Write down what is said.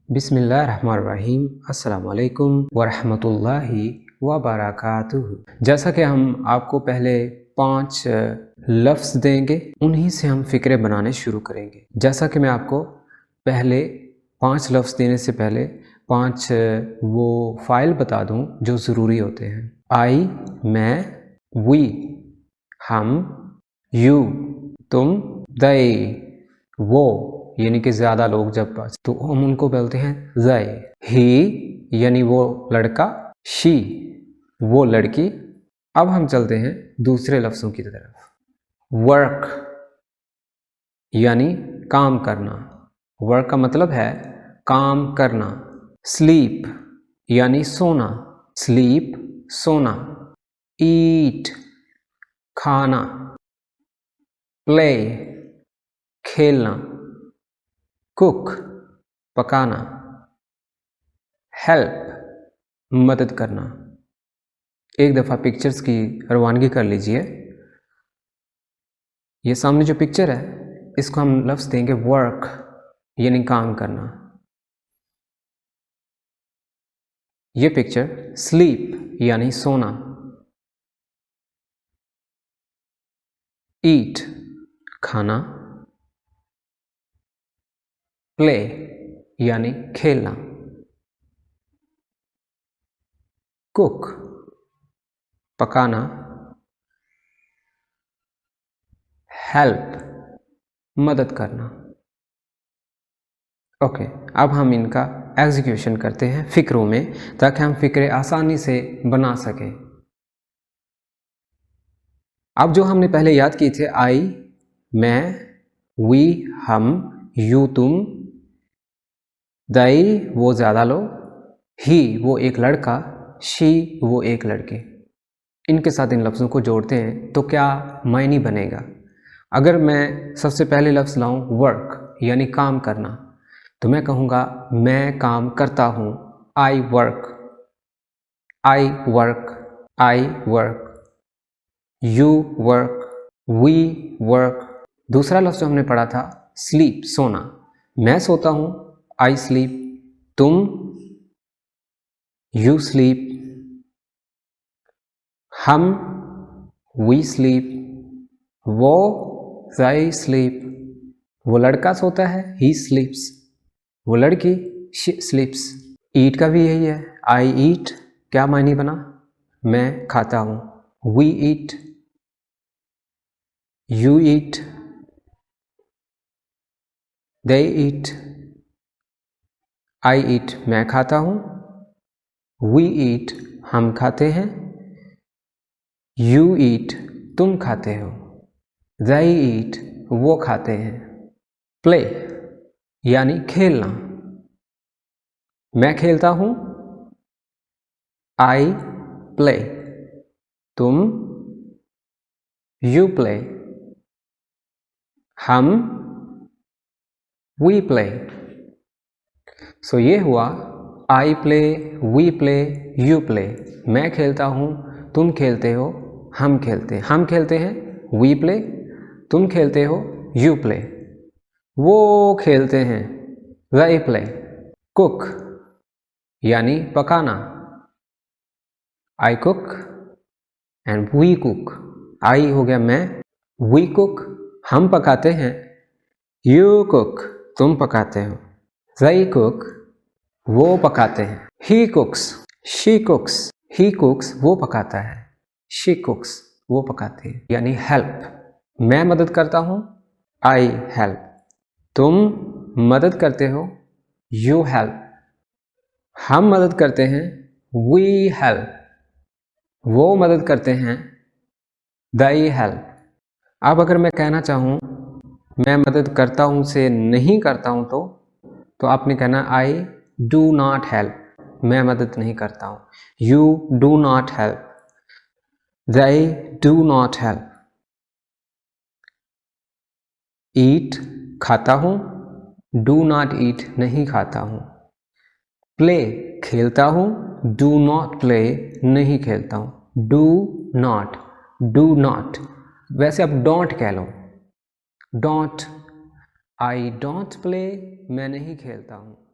बिस्मिल्लाहिर्रहमानिर्रहीम। अस्सलामु अलैकुम वरहमतुल्लाहि वबरकातुहू। जैसा कि हम आपको पहले 5 लफ्ज़ देंगे, उन्हीं से हम फ़िक्रे बनाने शुरू करेंगे। जैसा कि मैं आपको पहले 5 लफ्ज़ देने से पहले 5 वो फ़ाइल बता दूं जो ज़रूरी होते हैं। आई, मैं, वी, हम, यू, तुम, दे, वो यानी कि ज़्यादा लोग जब तो हम उनको बोलते हैं ज़ै। ही यानी वो लड़का, शी वो लड़की। अब हम चलते हैं दूसरे लफ्ज़ों की तरफ। वर्क यानी काम करना। वर्क का मतलब है काम करना। स्लीप यानी सोना, स्लीप सोना। ईट खाना। प्ले खेलना। कुक पकाना। हेल्प मदद करना। एक दफ़ा पिक्चर्स की रवानगी कर लीजिए। ये सामने जो पिक्चर है इसको हम लफ्ज़ देंगे वर्क यानी काम करना। ये पिक्चर स्लीप यानी सोना। ईट खाना। प्ले यानी खेलना। कुक पकाना। हेल्प मदद करना। ओके, अब हम इनका एग्जीक्यूशन करते हैं फ़िक्रों में, ताकि हम फ़िक्रे आसानी से बना सकें। अब जो हमने पहले याद किए थे, आई मैं, वी हम, यू तुम, दई वो ज़्यादा लोग, ही वो एक लड़का, शी वो एक लड़की। इनके साथ इन लफ्ज़ों को जोड़ते हैं तो क्या मायने बनेगा। अगर मैं सबसे पहले लफ्ज़ लाऊं वर्क यानी काम करना, तो मैं कहूँगा मैं काम करता हूँ। I work, I work, I work, you work, we work. दूसरा लफ्ज़ जो हमने पढ़ा था स्लीप सोना, मैं सोता हूँ, आई स्लीप। तुम, यू स्लीप। हम, वी स्लीप। वो, they स्लीप। वो लड़का सोता है, ही स्लीप्स। वो लड़की, शी स्लीप्स। ईट का भी यही है, आई ईट क्या मायने बना, मैं खाता हूँ। We eat, you eat, they eat, I eat मैं खाता हूँ। वी ईट हम खाते हैं। यू ईट तुम खाते हो। they ईट वो खाते हैं। प्ले यानी खेलना, मैं खेलता हूँ। I play. तुम, यू प्ले। हम, वी प्ले। सो ये हुआ I play, we play, you play. मैं खेलता हूँ, तुम खेलते हो, हम खेलते हैं। हम खेलते हैं, वी प्ले। तुम खेलते हो, यू प्ले। वो खेलते हैं, they प्ले। कुक यानी पकाना, I cook and we cook. I हो गया मैं, वी कुक हम पकाते हैं, यू कुक तुम पकाते हो, they कुक वो पकाते हैं। ही कुक्स, शी कुक्स, ही कुक्स वो पकाता है, शी कुक्स वो पकाती है। यानी हेल्प मैं मदद करता हूँ, आई हेल्प। तुम मदद करते हो, यू हेल्प। हम मदद करते हैं, वी हेल्प। वो मदद करते हैं, they हेल्प। अब अगर मैं कहना चाहूँ मैं मदद करता हूँ से नहीं करता हूँ तो आपने कहना आई डू नॉट हेल्प, मैं मदद नहीं करता हूँ। You do not help, they do not help. Eat खाता हूँ, डू नॉट ईट नहीं खाता हूँ। प्ले खेलता हूँ, डू नॉट प्ले नहीं खेलता हूँ। डू नॉट वैसे अब डोंट कह लो, डोंट, आई डोंट प्ले मैं नहीं खेलता हूँ।